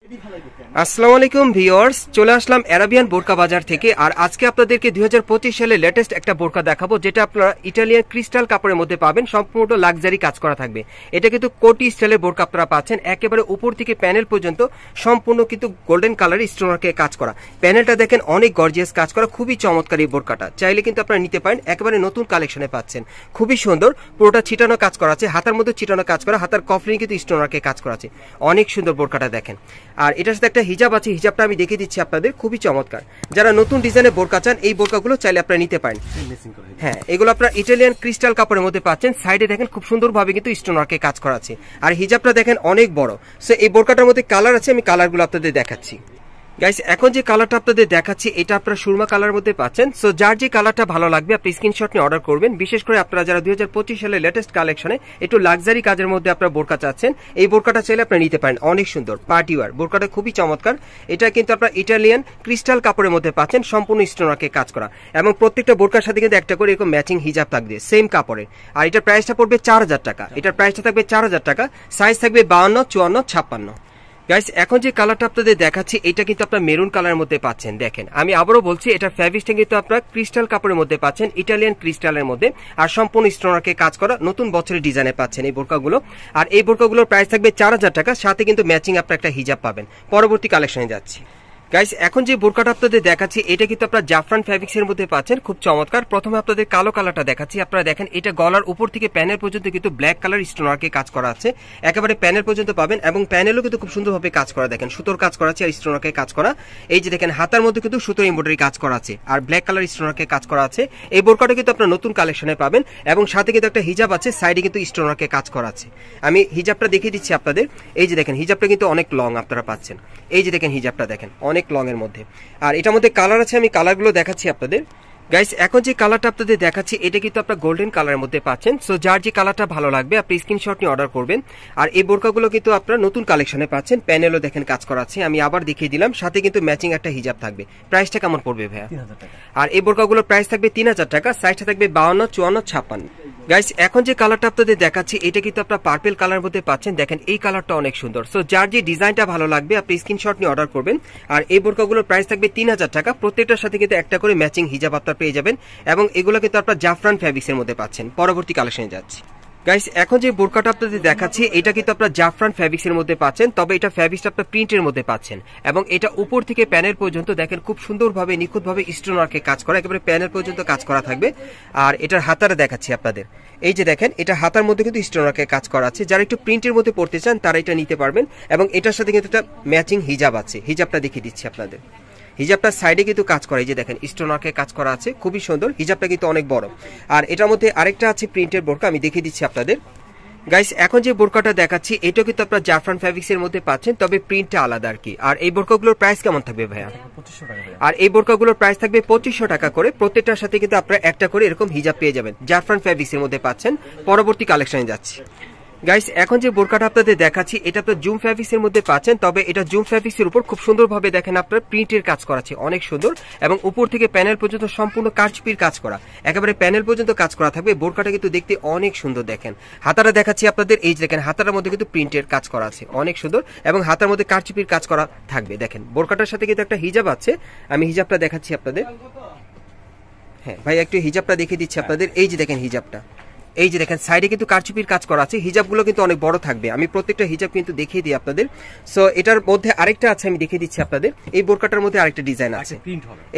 আসসালামু আলাইকুম ভিউয়ার্স, চলে আসলাম অ্যারাবিয়ান বোরকা বাজার থেকে। আর আজকে আপনাদেরকে 2025 সালে লেটেস্ট একটা বোরকা দেখাবো, যেটা আপনারা ইটালিয়ান ক্রিস্টাল কাপড়ের মধ্যে পাবেন। সম্পূর্ণ লাক্সারি কাজ করা থাকবে। এটা কিন্তু কোটি স্টাইলের বোরকা আপনারা পাচ্ছেন, একেবারে উপর থেকে প্যানেল পর্যন্ত সম্পূর্ণ কিন্তু গোল্ডেন কালারের স্টোনওয়ার্কে কাজ করা। প্যানেলটা দেখেন অনেক গর্জিয়াস কাজ করা, খুবই চমৎকার এই বোরকাটা। চাইলে কিন্তু আপনারা নিতে পারেন, একেবারে নতুন কালেকশনে পাচ্ছেন। খুবই সুন্দর, পুরোটা ছিটানো কাজ করা আছে, হাতার মধ্যে ছিটানো কাজ করা, হাতার কফলিং কিন্তু স্টোনওয়ার্কে কাজ করা আছে। অনেক সুন্দর বোরকাটা দেখেন। আর এটার সাথে একটা হিজাব আছে, হিজাবটা আমি দেখিয়ে দিচ্ছি আপনাদের, খুবই চমৎকার। যারা নতুন ডিজাইনের বোরকা চান, এই বোরকাগুলো চাইলে আপনারা নিতে পারেন। হ্যাঁ, এগুলো আপনারা ইটালিয়ান ক্রিস্টাল কাপড়ের মধ্যে পাচ্ছেন। সাইডে দেখেন খুব সুন্দরভাবে কিন্তু স্টোন ওয়ার্কে কাজ করা আছে। আর হিজাবটা দেখেন অনেক বড়। সো এই বোরকাটার মধ্যে কালার আছে, আমি কালারগুলো আপনাদের দেখাচ্ছি। গাইস, এখন যে কালারটা আপনাদের দেখাচ্ছি, এটা আপনারা সুরমা কালার মধ্যে পাচ্ছেন। সো যার যে কালারটা ভালো লাগবে আপনি স্ক্রিনশট নিয়ে অর্ডার করবেন। বিশেষ করে আপনারা যারা 2025 সালে লেটেস্ট কালেকশনে একটু লাক্সারি কাজের মধ্যে আপনারা বোরকা চাচ্ছেন, এই বোরকাটা চাইলে আপনারা নিতে পারেন। অনেক সুন্দর পার্টি ওয়্যার বোরকাটা, খুবই চমৎকার। এটা কিন্তু আপনারা ইটালিয়ান ক্রিস্টাল কাপড়ের মধ্যে পাচ্ছেন, সম্পূর্ণ স্টোন ওয়ার্কে কাজ করা, এবং প্রত্যেকটা বোরকার সাথে কিন্তু একটা করে এরকম ম্যাচিং হিজাব থাকবে সেম কাপড়ের। আর এটার প্রাইসটা পড়বে 4000 টাকা। এটার প্রাইসটা থাকবে 4000 টাকা। সাইজ থাকবে 52, 54, 56। গাইস, এখন যে কালারটা আপনাদের দেখাচ্ছি, এটা কিন্তু আপনার মেরুন কালারের মধ্যে পাচ্ছেন। দেখেন, আমি আবারও বলছি, এটা ফ্যাব্রিকটা কিন্তু আপনার ক্রিস্টাল কাপড়ের মধ্যে পাচ্ছেন, ইটালিয়ান ক্রিস্টালের মধ্যে, আর সম্পূর্ণ স্টোনওয়ার্কে কাজ করা, নতুন বছরের ডিজাইনে পাচ্ছেন এই বোরকাগুলো। আর এই বোরকাগুলোর প্রাইস থাকবে 4000 টাকা, সাথে কিন্তু ম্যাচিং আপনার একটা হিজাব পাবেন। পরবর্তী কালেকশনে যাচ্ছি। গাইস, এখন যে বোরকাটা আপনাদের দেখাচ্ছি, এটা কিন্তু আপনারা জাফরান ফ্যাব্রিক্স এর মধ্যে পাচ্ছেন, খুব চমৎকার। প্রথমে আপনাদের কালো কালারটা দেখাচ্ছি। আপনারা দেখেন, এটা গলার উপর থেকে প্যানেল পর্যন্ত কিন্তু ব্ল্যাক কালার স্টোন ওয়ার্কে কাজ করা আছে, একেবারে প্যানেল পর্যন্ত পাবেন, এবং প্যানেলও কিন্তু খুব সুন্দরভাবে কাজ করা। দেখেন, সুতোর কাজ করা আছে আর স্টোন ওয়ার্কে কাজ করা। এই যে দেখেন, হাতার মধ্যে কিন্তু সুতোর এমব্রয়ডারি কাজ করা আছে, আর ব্ল্যাক কালার স্টোন ওয়ার্কে কাজ করা আছে। এই বোরকাটা কিন্তু আপনারা নতুন কালেকশনে পাবেন, এবং সাথে কিন্তু একটা হিজাব আছে, সাইডে কিন্তু স্টোন ওয়ার্কে কাজ করা আছে। আমি হিজাবটা দেখিয়ে দিচ্ছি আপনাদের। এই যে দেখেন, হিজাবটা কিন্তু অনেক লং আপনারা পাচ্ছেন। এই যে দেখেন, হিজাবটা দেখেন অনেক লং এর মধ্যে। আর এটার মধ্যে কালার আছে, আমি কালারগুলো দেখাচ্ছি আপনাদের। গাইস, এখন যে কালারটা আপনাদের দেখাচ্ছি, এটা কিন্তু আপনারা গোল্ডেন কালারের মধ্যে পাচ্ছেন। সো যার যে কালারটা ভালো লাগবে আপনি স্ক্রিনশট নিয়ে অর্ডার করবেন। আর এই বোরকাগুলো কিন্তু আপনারা নতুন কালেকশনে পাচ্ছেন, প্যানেলও দেখেন কাজ করা আছে, আমি আবার দেখিয়ে দিলাম, সাথে কিন্তু ম্যাচিং একটা হিজাব থাকবে। প্রাইসটা কেমন পড়বে ভাইয়া? 3000 টাকা। আর এই বোরকাগুলোর প্রাইস থাকবে 3000 টাকা। সাইজটা থাকবে 52, 54, 56। গাইস, এখন যে কালারটা আপনাদের দেখাচ্ছি, এটা কিন্তু আপনারা পার্পল কালার মধ্যে পাচ্ছেন। দেখেন, এই কালারটা অনেক সুন্দর। সো যার যে ডিজাইনটা ভালো লাগবে আপনি স্ক্রিনশট নিয়ে অর্ডার করবেন। আর এই বোরকাগুলোর প্রাইস থাকবে 3000 টাকা। প্রত্যেকটার সাথে কিন্তু একটা করে ম্যাচিং হিজাব আপনারা পেয়ে যাবেন, এবং এগুলো কিন্তু আপনারা জাফরান ফ্যাব্রিক্স এর মধ্যে পাচ্ছেন। পরবর্তী কালেকশনে যাচ্ছি। গাইস, এখন যে বোরকাটা আপনাদের দেখাচ্ছি, এটা কিন্তু আপনারা জাফরান ফ্যাব্রিক্স এর মধ্যে পাচ্ছেন, তবে এটা ফ্যাব্রিক্সটা আপনারা প্রিন্টের মধ্যে পাচ্ছেন, এবং এটা উপর থেকে প্যানেল পর্যন্ত দেখেন খুব সুন্দরভাবে নিখুঁতভাবে স্টোন ওয়ার্কে কাজ করা, একেবারে প্যানেল পর্যন্ত কাজ করা থাকবে। আর এটার হাতাটা দেখাচ্ছি আপনাদের। এই যে দেখেন, এটা হাতার মধ্যে কিন্তু স্টোন ওয়ার্কে কাজ করা আছে। যারা একটু প্রিন্টের মধ্যে পড়তে চান তারা এটা নিতে পারবেন, এবং এটার সাথে কিন্তু একটা ম্যাচিং হিজাব আছে। হিজাবটা দেখিয়ে দিচ্ছি আপনাদের। হিজাবটার সাইডে কিন্তু কাজ করা, এই যে দেখেন স্টোন ওয়ার্কে কাজ করা আছে, খুবই সুন্দর। হিজাবটা কিন্তু অনেক বড়। আর এটার মধ্যে আরেকটা আছে প্রিন্টের বোরকা, আমি দেখিয়ে দিচ্ছি আপনাদের। গাইস, এখন যে বোরকাটা দেখাচ্ছি, এটা কিন্তু আপনারা জাফরান ফ্যাব্রিক্স এর মধ্যে পাচ্ছেন, তবে প্রিন্টটা আলাদা আর কি। আর এই বোরকাগুলোর প্রাইস কেমন থাকবে ভাইয়া? 2500 টাকা। আর এই বোরকাগুলোর প্রাইস থাকবে 2500 টাকা করে। প্রত্যেকটার সাথে কিন্তু আপনারা একটা করে এরকম হিজাব পেয়ে যাবেন, জাফরান ফ্যাব্রিক্স এর মধ্যে পাচ্ছেন। পরবর্তী কালেকশনে যাচ্ছি। গাইস, এখন যে বোরকাটা আপনাদের দেখাচ্ছি, এটা আপনারা জুম ফ্যাব্রিক্স এর মধ্যে পাচ্ছেন, তবে এটা জুম ফ্যাব্রিক্স এর উপর খুব সুন্দরভাবে দেখেন আপনারা প্রিন্টের কাজ করা আছে, অনেক সুন্দর, এবং উপর থেকে প্যানেল পর্যন্ত সম্পূর্ণ কারচুপির কাজ করা, একেবারে প্যানেল পর্যন্ত কাজ করা থাকবে। বোরকাটা কিন্তু দেখতে অনেক সুন্দর। দেখেন, হাতাটা দেখাচ্ছি আপনাদের। এই যে দেখেন, হাতার মধ্যে কিন্তু প্রিন্টের কাজ করা আছে, অনেক সুন্দর, এবং হাতার মধ্যে কারচুপির কাজ করা থাকবে। দেখেন, বোরকাটার সাথে কিন্তু একটা হিজাব আছে, আমি হিজাবটা দেখাচ্ছি আপনাদের। হ্যাঁ ভাই, একটু হিজাবটা দেখিয়ে দিচ্ছি আপনাদের। এই যে দেখেন হিজাবটা, এই যে দেখেন সাইডে কিন্তু কারচুপির কাজ করা আছে। হিজাবগুলো কিন্তু অনেক বড় থাকবে, আমি প্রত্যেকটা হিজাব কিন্তু দেখিয়ে দিই আপনাদের। সো এটার মধ্যে আরেকটা আছে, আমি দেখিয়ে দিচ্ছি আপনাদের। এই বোরকাটার মধ্যে আরেকটা ডিজাইন আছে,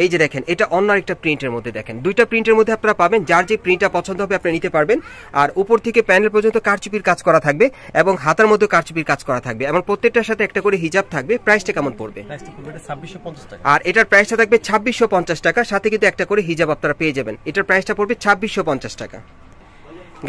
এই যে দেখেন, এটা অন্য আরেকটা প্রিন্টের মধ্যে। দেখেন, দুইটা প্রিন্টের মধ্যে আপনারা পাবেন, যার যে প্রিন্টটা পছন্দ হবে আপনি নিতে পারবেন। আর উপর থেকে প্যানেল পর্যন্ত কারচুপির কাজ করা থাকবে, এবং হাতার মধ্যে কারচুপির কাজ করা থাকবে, এবং প্রত্যেকটার সাথে একটা করে হিজাব থাকবে। প্রাইসটা কেমন পড়বে? 2650 টাকা। আর এটার প্রাইসটা থাকবে 2650 টাকা, সাথে কিন্তু একটা করে হিজাব আপনারা পেয়ে যাবেন। এটার প্রাইসটা পড়বে 2650 টাকা।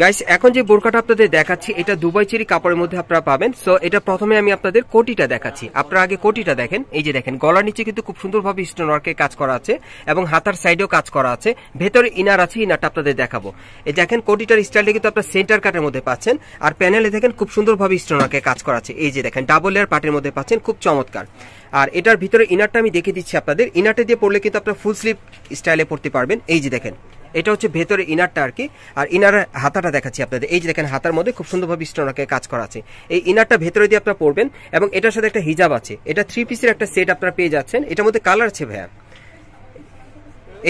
গাইস, এখন যে বোরকাটা আপনাদের দেখাচ্ছি, এটা দুবাই চেরি কাপড়ের মধ্যে আপনারা পাবেন। সো এটা প্রথমে আমি আপনাদের কোটিটা দেখাচ্ছি, আপনারা আগে কোটিটা দেখেন। এই যে দেখেন, গলার নিচে কিন্তু খুব সুন্দরভাবে স্টোন ওয়ার্কে কাজ করা আছে, এবং হাতার সাইডেও কাজ করা আছে, ভেতরে ইনার আছে, ইনারটা আপনাদের দেখাবো। এই দেখেন, কোটিটার স্টাইলটা কিন্তু আপনারা সেন্টার কাটের মধ্যে পাচ্ছেন, আর প্যানেলে দেখেন খুব সুন্দরভাবে স্টোন ওয়ার্কে কাজ করা আছে। এই যে দেখেন, ডাবল লেয়ার পার্টের মধ্যে পাচ্ছেন, খুব চমৎকার। আর এটার ভিতরে ইনারটা আমি দেখিয়ে দিচ্ছি আপনাদের। ইনারটা দিয়ে পড়লে কিন্তু আপনারা ফুল স্লিভ স্টাইলে পড়তে পারবেন। এই যে দেখেন, এটা হচ্ছে ভেতরে ইনারটা আর কি। আর ইনার হাতাটা দেখাচ্ছি আপনাদের, এই যে দেখেন হাতার মধ্যে খুব সুন্দরভাবে স্টোনওয়ার্কের কাজ করা আছে। এই ইনারটা ভেতরে দিয়ে আপনারা পরবেন এবং এটার সাথে একটা হিজাব আছে। এটা 3 পিসের একটা সেট আপনারা পেয়ে যাচ্ছেন। এটার মধ্যে কালার আছে ভাইয়া,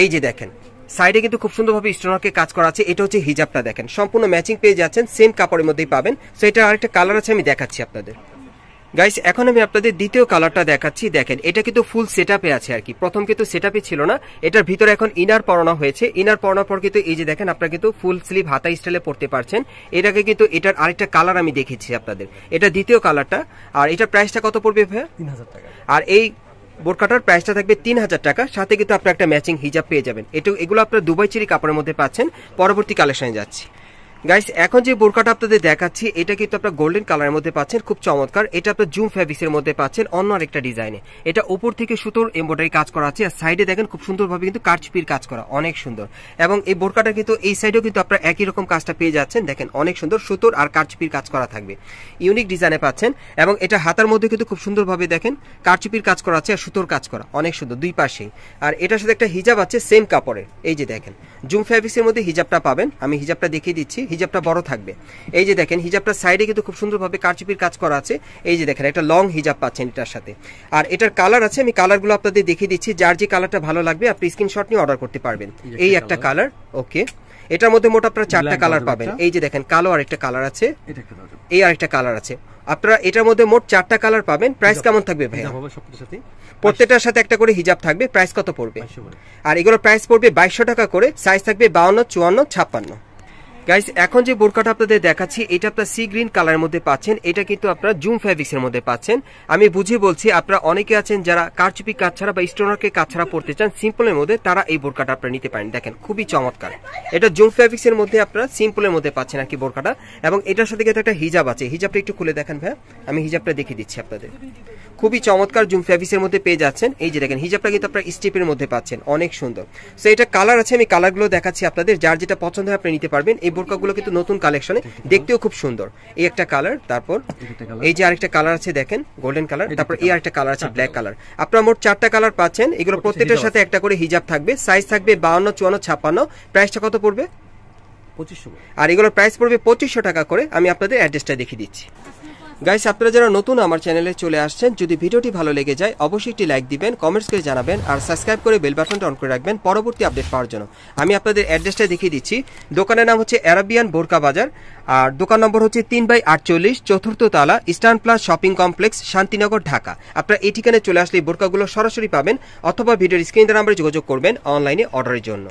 এই যে দেখেন সাইডে কিন্তু খুব সুন্দরভাবে স্টোনওয়ার্কের কাজ করা আছে। এটা হচ্ছে হিজাবটা দেখেন সম্পূর্ণ ম্যাচিং পেয়ে যাচ্ছেন, সেম কাপড়ের মধ্যেই পাবেন। সো এটা আরেকটা কালার আছে, আমি দেখাচ্ছি আপনাদের। গাইস এখন আমি আপনাদের দ্বিতীয় কালারটা দেখাচ্ছি। দেখেন এটা কিন্তু ফুল সেটআপে আছে আর কি, প্রথম কিন্তু সেটআপে ছিল না। এটার ভিতরে এখন ইনার পরানো হয়েছে। ইনার পরানোর পর কিন্তু এই যে দেখেন আপনারা কিন্তু ফুল স্লিভ হাতা স্টাইলে পরতে পারছেন। এটাকে কিন্তু এটার আরেকটা কালার আমি দেখেছি আপনাদের, এটা দ্বিতীয় কালারটা। আর এটার প্রাইসটা কত পড়বে ভাইয়া? 3000 টাকা। আর এই বোরকাটার প্রাইসটা থাকবে 3000 টাকা, সাথে কিন্তু আপনারা একটা ম্যাচিং হিজাব পেয়ে যাবেন। এগুলো আপনারা দুবাই চেরি কাপড়ের মধ্যে পাচ্ছেন। পরবর্তী কালেকশনে যাচ্ছি। গাইস এখন যে বোরকাটা আপনাদের দেখাচ্ছি এটা কিন্তু আপনারা গোল্ডেন কালারের মধ্যে পাচ্ছেন, খুব চমৎকার। এটা আপনার জুম ফ্যাব্রিক্সের মধ্যে পাচ্ছেন অন্য আরেকটা ডিজাইনে। এটা উপর থেকে সুতোর এমব্রয়ডারি কাজ করা আছে, আর সাইডে দেখেন খুব সুন্দরভাবে কিন্তু কারচুপির কাজ করা, অনেক সুন্দর। এবং এই বোরকাটা কিন্তু এই সাইডেও কিন্তু আপনারা একই রকম কাজটা পেয়ে যাচ্ছেন। দেখেন অনেক সুন্দর সুতোর আর কারচুপির কাজ করা থাকবে, ইউনিক ডিজাইনে পাচ্ছেন। এবং এটা হাতার মধ্যে কিন্তু খুব সুন্দরভাবে দেখেন কারচুপির কাজ করা আছে আর সুতোর কাজ করা, অনেক সুন্দর দুই পাশেই। আর এটার সাথে একটা হিজাব আছে সেম কাপড়ের, এই যে দেখেন জুম ফ্যাব্রিক্সের মধ্যে হিজাবটা পাবেন। আমি হিজাবটা দেখিয়ে দিচ্ছি, হিজাবটা বড় থাকবে। এই যে দেখেন হিজাবটার সাইডে কিন্তু খুব সুন্দরভাবে কারচুপির কাজ করা আছে। এই যে দেখেন একটা লং হিজাব পাচ্ছেন এটার সাথে। আর এটার কালার আছে, আমি কালারগুলো আপনাদের দেখিয়ে দিচ্ছি। যার যে কালারটা ভালো লাগবে আপনি স্ক্রিনশট নিয়ে অর্ডার করতে পারবেন। এই একটা কালার, ওকে। এটার মধ্যে মোট আপনারা 4টা কালার পাবেন। এই যে দেখেন কালো আরেকটা কালার আছে, এই আরেকটা কালার আছে। আপনারা এটার মধ্যে মোট 4টা কালার পাবেন। প্রাইস কেমন থাকবে ভাইয়া? প্রত্যেকটার সাথে একটা করে হিজাব থাকবে। প্রাইস কত পড়বে? আর এগুলোর প্রাইস পড়বে 2200 টাকা করে। সাইজ থাকবে 52, 54, 56। গাইস এখন যে বোরকাটা আপনাদের দেখাচ্ছি এটা আপনারা সি গ্রিন কালারের মধ্যে পাচ্ছেন। এটা কিন্তু আপনারা জুম ফ্যাব্রিক্সের মধ্যে পাচ্ছেন। আমি বুঝিয়ে বলছি, আপনারা অনেকে আছেন যারা কারচুপি কাজ ছাড়া বা স্টোনারকে কাজ ছাড়া পড়তে চান সিম্পলের মধ্যে, তারা এই বোরকাটা আপনারা নিতে পারেন। দেখেন খুবই চমৎকার। এটা জুম ফ্যাব্রিক্সের মধ্যে আপনারা সিম্পলের মধ্যে পাচ্ছেন আর কি বোরকাটা। এবং এটার সাথে কিন্তু একটা হিজাব আছে, হিজাবটা একটু খুলে দেখেন ভাই, আমি হিজাবটা দেখিয়ে দিচ্ছি আপনাদের। খুবই চমৎকার জুম ফ্যাব্রিক্সের মধ্যে পেয়ে যাচ্ছেন। এই যে দেখেন হিজাবটা কিন্তু আপনারা স্টেপের মধ্যে পাচ্ছেন, অনেক সুন্দর। সো এটা কালার আছে, আমি কালারগুলো দেখাচ্ছি আপনাদের। যার যেটা পছন্দ হয় আপনি নিতে পারবেন। এই বোরকাগুলো কিন্তু নতুন কালেকশনে, দেখতেও খুব সুন্দর। এই একটা কালার, তারপর এই যে আরেকটা কালার আছে দেখেন গোল্ডেন কালার, তারপর এই আরেকটা কালার আছে ব্ল্যাক কালার। আপনারা মোট 4টা কালার পাচ্ছেন। এগুলো প্রত্যেকটার সাথে একটা করে হিজাব থাকবে। সাইজ থাকবে 52, 54, 56। প্রাইসটা কত পড়বে? 2500। আর এগুলোর প্রাইস পড়বে 2500 টাকা করে। আমি আপনাদের অ্যাড্রেসটা দেখিয়ে দিচ্ছি। গাইস আপনারা যারা নতুন আমার চ্যানেলে চলে আসছেন, যদি ভিডিওটি ভালো লেগে যায় অবশ্যই একটি লাইক দিবেন, কমেন্টস করে জানাবেন, আর সাবস্ক্রাইব করে বেল বাটনটা অন করে রাখবেন পরবর্তী আপডেট পাওয়ার জন্য। আমি আপনাদের অ্যাড্রেসটা দেখিয়ে দিচ্ছি। দোকানের নাম হচ্ছে অ্যারাবিয়ান বোরকা বাজার, আর দোকান নম্বর হচ্ছে 3/48, 4th তলা, eastern plus shopping complex, Shantinagar, Dhaka. আপনারা এই ঠিকানায় চলে আসলে এই বোরকাগুলো সরাসরি পাবেন, অথবা ভিডিওর স্ক্রিন নাম্বারে যোগাযোগ করবেন অনলাইনে অর্ডারের জন্য।